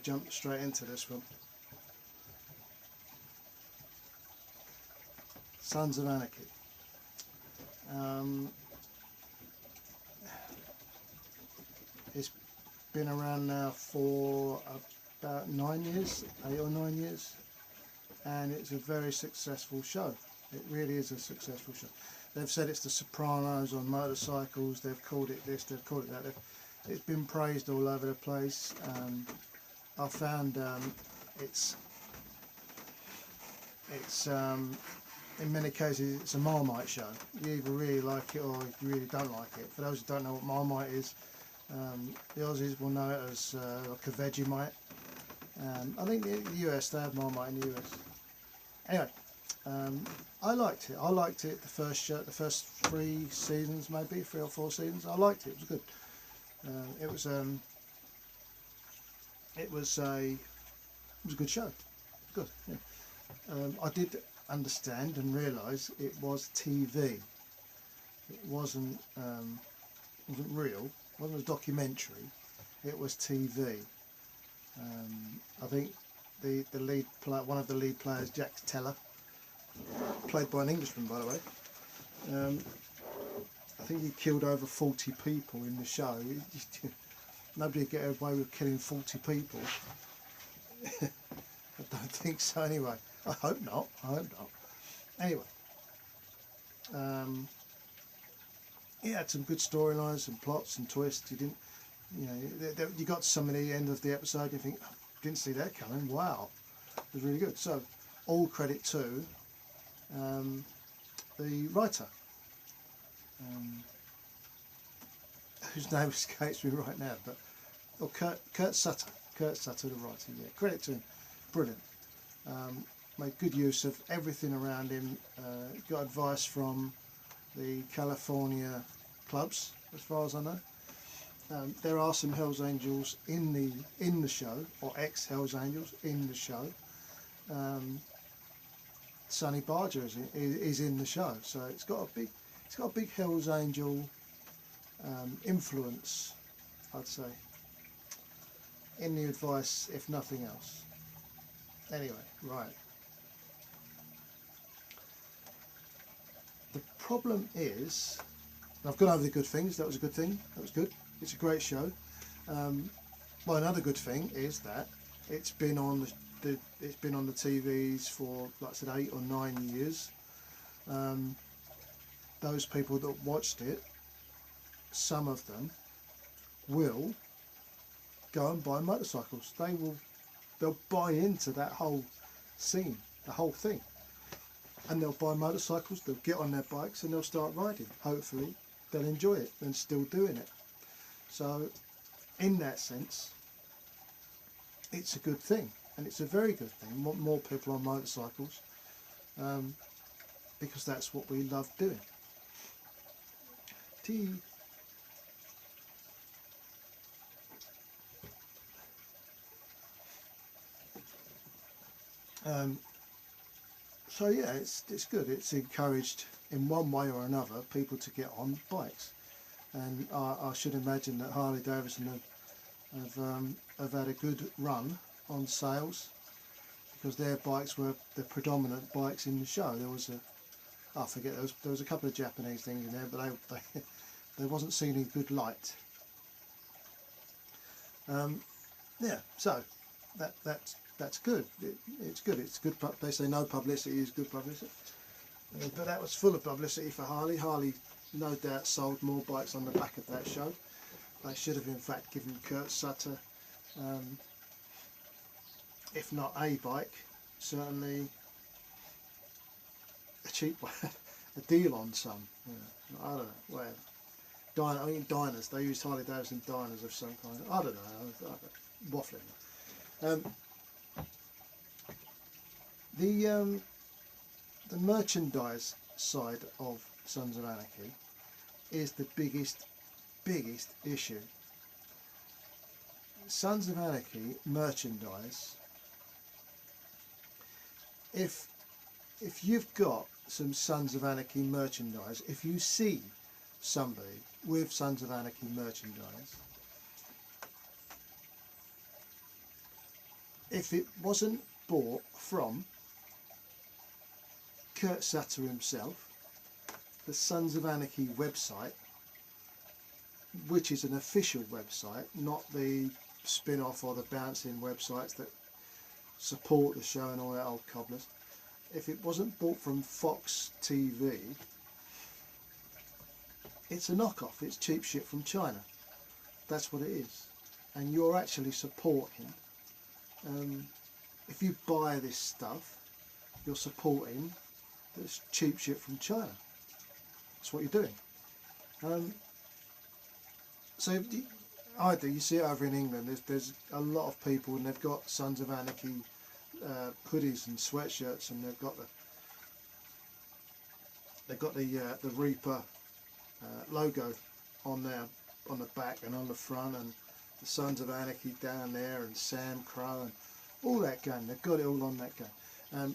jump straight into this one. Sons of Anarchy. It's been around now for about 9 years, 8 or 9 years, and it's a very successful show. It really is a successful show. They've said it's the Sopranos on motorcycles, they've called it this, they've called it that. It's been praised all over the place. I found it's in many cases it's a Marmite show. You either really like it or you really don't like it. For those who don't know what Marmite is, the Aussies will know it as like a Vegemite. I think the US, they have Marmite in the US. Anyway, I liked it. I liked it the first show, the first 3 seasons, maybe 3 or 4 seasons. I liked it. It was good. It was a good show. Good. Yeah. I did understand and realise it was TV. It wasn't real. It wasn't a documentary. It was TV. I think the lead player, one of the lead players, Jack Teller, played by an Englishman, by the way. I think he killed over 40 people in the show. Nobody would get away with killing 40 people. I don't think so anyway. I hope not. I hope not. Anyway, he had some good storylines, some plots and twists. You didn't, you got to some of the end of the episode, you think, oh, didn't see that coming. Wow, it was really good. So, all credit to the writer, whose name escapes me right now, but Kurt Sutter. Kurt Sutter, the writer. Yeah, credit to him. Brilliant. Made good use of everything around him. Got advice from the California clubs, as far as I know. There are some Hells Angels in the show, or ex-Hells Angels in the show. Sonny Barger is in the show, so it's got a big Hells Angel influence, I'd say, in the advice, if nothing else. Anyway, right. The problem is, I've gone over the good things. That was a good thing. That was good. It's a great show. Well, another good thing is that it's been on the TVs for, like I said, 8 or 9 years. Those people that watched it, some of them will go and buy motorcycles. They'll buy into that whole scene, the whole thing, and they'll buy motorcycles. They'll get on their bikes and they'll start riding. Hopefully, they'll enjoy it and still doing it. So, in that sense, it's a good thing, and it's a very good thing. More people on motorcycles, because that's what we love doing. So yeah, it's good. It's encouraged in one way or another people to get on bikes, and I should imagine that Harley Davidson have had a good run on sales, because their bikes were the predominant bikes in the show. There was there was a couple of Japanese things in there, but they wasn't seen in good light. Yeah, so that's good. It's good. It's good. They say no publicity is good publicity, but that was full of publicity for Harley. Harley, no doubt, sold more bikes on the back of that show. They should have, in fact, given Kurt Sutter, if not a bike, certainly a cheap one, a deal on some. Yeah, I don't know. Well, I mean diners. They used Harley Davidson diners of some kind. I don't know. Waffling. The merchandise side of Sons of Anarchy is the biggest issue. Sons of Anarchy merchandise, if you've got some Sons of Anarchy merchandise, if you see somebody with Sons of Anarchy merchandise, if it wasn't bought from Kurt Sutter himself, the Sons of Anarchy website, which is an official website, not the spin-off or the bouncing websites that support the show and all that old cobblers. If it wasn't bought from Fox TV, it's a knockoff. It's cheap shit from China. That's what it is. And you're actually supporting, if you buy this stuff, you're supporting this cheap shit from China. That's what you're doing. So I do. You see it over in England. There's a lot of people, and they've got Sons of Anarchy hoodies and sweatshirts, and they've got the Reaper logo on there, on the back and on the front, and the Sons of Anarchy down there, and Sam Crow and all that gun. They've got it all on that gun.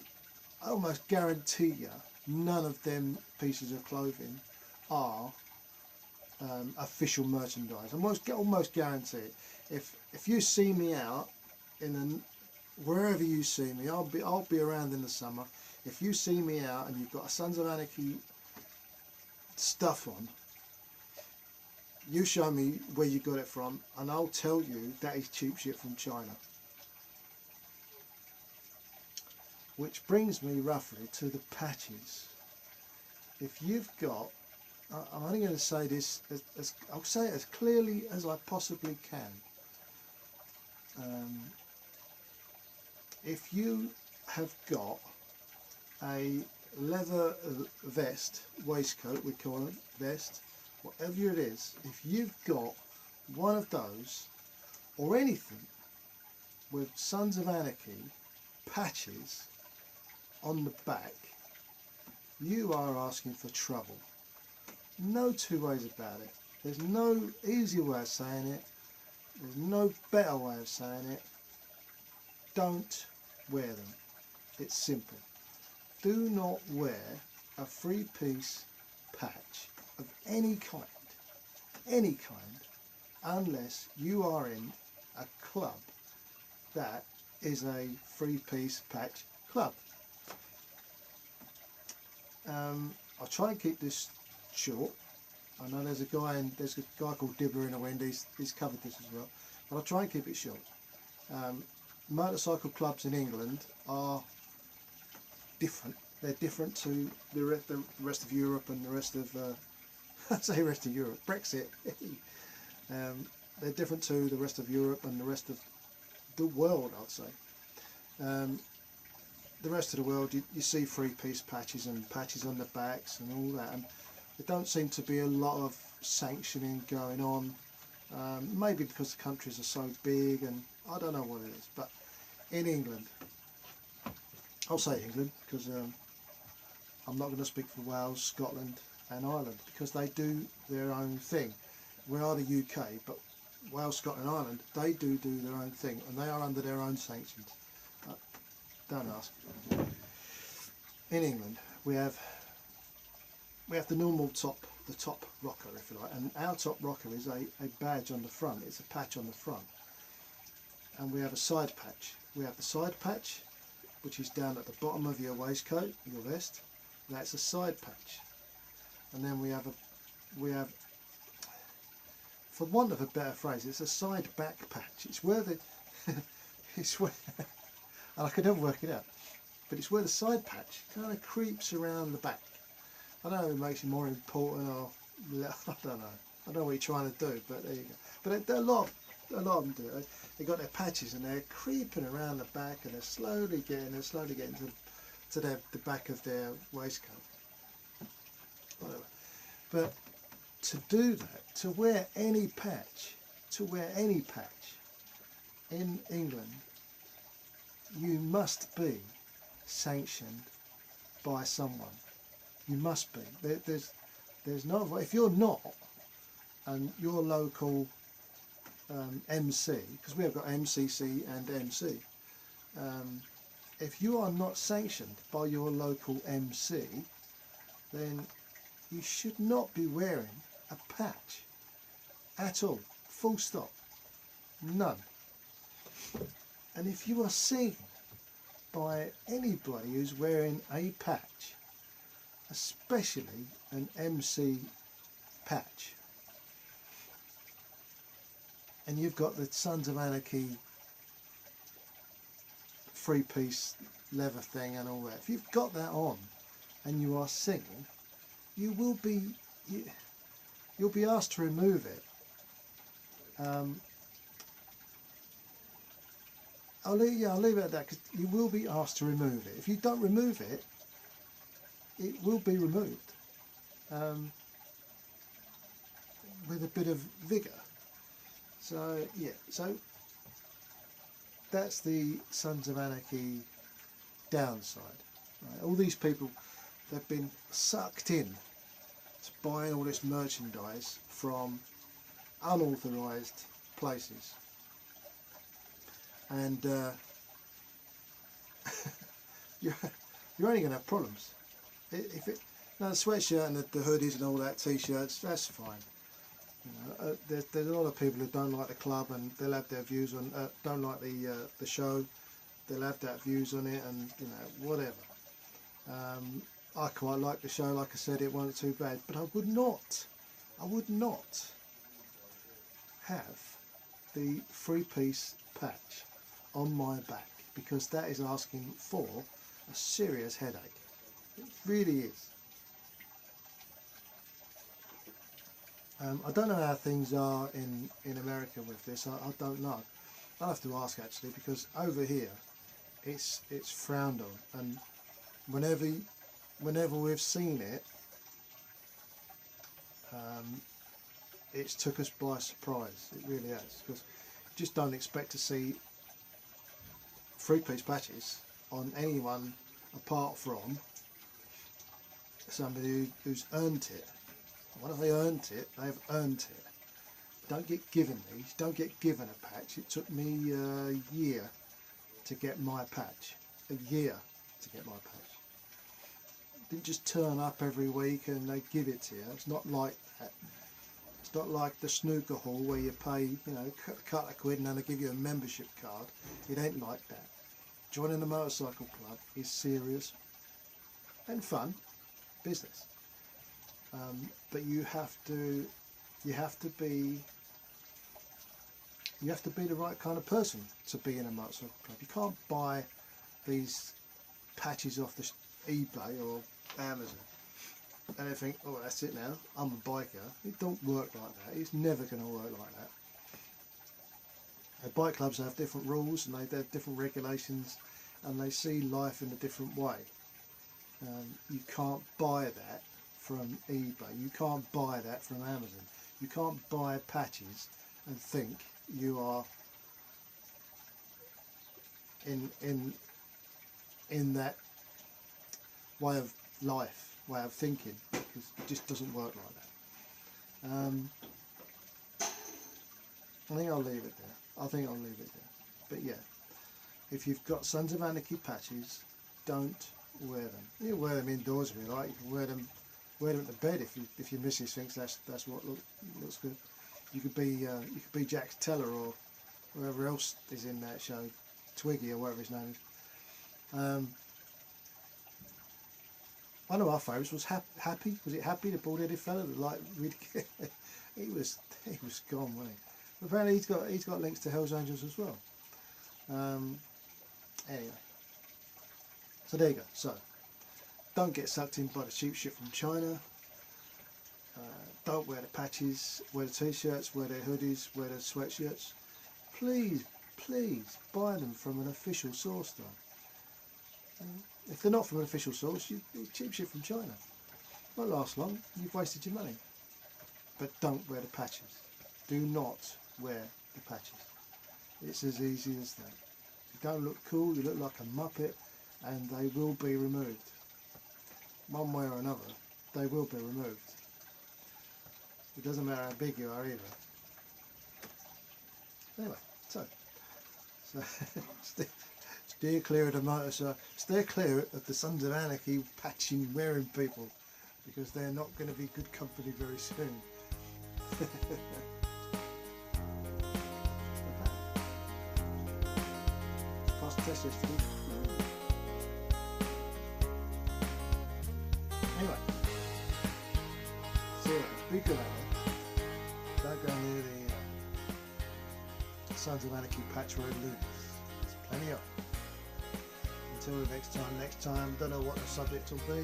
I almost guarantee you, none of them pieces of clothing are official merchandise. I almost guarantee it. If you see me out wherever you see me, I'll be around in the summer. If you see me out and you've got a Sons of Anarchy stuff on, you show me where you got it from, and I'll tell you that is cheap shit from China. Which brings me roughly to the patches. If you've got, I'm only going to say this, I'll say it as clearly as I possibly can. If you have got a leather vest, waistcoat we call it, vest, whatever it is, if you've got one of those, or anything with Sons of Anarchy patches on the back, you are asking for trouble. No two ways about it. There's no easier way of saying it. There's no better way of saying it. Don't wear them. It's simple. Do not wear a three-piece patch of any kind, unless you are in a club that is a three-piece patch club. I'll try and keep this short. I know there's a guy called Dibber in the wind. He's covered this as well, but I'll try and keep it short. Motorcycle clubs in England are different. They're different to the rest of Europe and the rest of I say rest of Europe, Brexit. They're different to the rest of Europe and the rest of the world, I'd say. The rest of the world, you see three-piece patches and patches on the backs and all that, and there don't seem to be a lot of sanctioning going on. Maybe because the countries are so big, and I don't know what it is. But in England, I'll say England because I'm not going to speak for Wales, Scotland and Ireland, because they do their own thing. We are the UK, but Wales, Scotland and Ireland, they do their own thing, and they are under their own sanctions. Don't ask. In England, we have the normal top rocker, if you like, and our top rocker is a badge on the front. It's a patch on the front, and we have a side patch. We have the side patch, which is down at the bottom of your waistcoat, your vest. That's a side patch, and then we have, for want of a better phrase, it's a side back patch. It's where the it's where. And I could never work it out, but it's where the side patch kind of creeps around the back. I don't know if it makes it more important, or I don't know. I don't know what you're trying to do, but there you go. But a lot of them do it. They've got their patches and they're creeping around the back, and they're slowly getting to the back of their waistcoat. Whatever. But to do that, to wear any patch in England, you must be sanctioned by someone. You must be. There's no. If you're not, and your local MC, because we have got MCC and MC, if you are not sanctioned by your local MC, then you should not be wearing a patch at all. Full stop. None. And if you are seen by anybody who's wearing a patch, especially an MC patch, and you've got the Sons of Anarchy three-piece leather thing and all that, if you've got that on and you are singing, you will be you'll be asked to remove it. I'll leave it at that, because you will be asked to remove it. If you don't remove it, it will be removed with a bit of vigour. So yeah, so that's the Sons of Anarchy downside. Right? All these people, they've been sucked in to buying all this merchandise from unauthorised places. And you're only going to have problems. If it, now the sweatshirt and the hoodies and all that, t-shirts, that's fine. You know, there's a lot of people who don't like the club, and they'll have their views on. Don't like the show, they'll have their views on it, and you know, whatever. I quite like the show. Like I said, it wasn't too bad, but I would not have the three-piece patch on my back, because that is asking for a serious headache. It really is. I don't know how things are in America with this. I don't know. I'll have to ask actually, because over here it's frowned on, and whenever we've seen it, it's took us by surprise. It really has, because you just don't expect to see three-piece patches on anyone apart from somebody who's earned it. When they earned it, they've earned it. Don't get given these, don't get given a patch. It took me a year to get my patch. A year to get my patch. It didn't just turn up every week and they give it to you. It's not like that. It's not like the snooker hall where you pay, you know, a couple of quid and then they give you a membership card. It ain't like that. Joining the motorcycle club is serious and fun business. But you have to be the right kind of person to be in a motorcycle club. You can't buy these patches off the eBay or Amazon and they think, oh, that's it now, I'm a biker. It don't work like that. It's never going to work like that. Bike clubs have different rules and they have different regulations, and they see life in a different way. You can't buy that from eBay. You can't buy that from Amazon. You can't buy patches and think you are in that way of life, way of thinking, because it just doesn't work like that. I think I'll leave it there. But yeah, if you've got Sons of Anarchy patches, don't wear them. You can wear them indoors if you like. You can wear them to bed if your missus thinks that's what looks good. You could be Jack Teller or whoever else is in that show, Twiggy or whatever his name is. One of our favourites was Happy. Was it Happy, the bald-headed fella that like really he was gone, wasn't he? But apparently he's got links to Hell's Angels as well. Anyway, so there you go. So don't get sucked in by the cheap shit from China. Don't wear the patches, wear the t-shirts, wear the hoodies, wear the sweatshirts. Please buy them from an official source though. If they're not from an official source, it's cheap shit from China. Won't last long, you've wasted your money. But don't wear the patches. Do not wear the patches. It's as easy as that. You don't look cool, you look like a muppet, and they will be removed. One way or another, they will be removed. It doesn't matter how big you are either. Anyway, so steer clear of the motorcycle, steer clear of the Sons of Anarchy patching wearing people, because they're not going to be good company very soon. passed the test yesterday. Anyway, so be good out there. Don't go near the Sons of Anarchy patch road loonies. There's plenty of them. Until next time, don't know what the subject will be,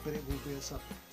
but it will be a subject.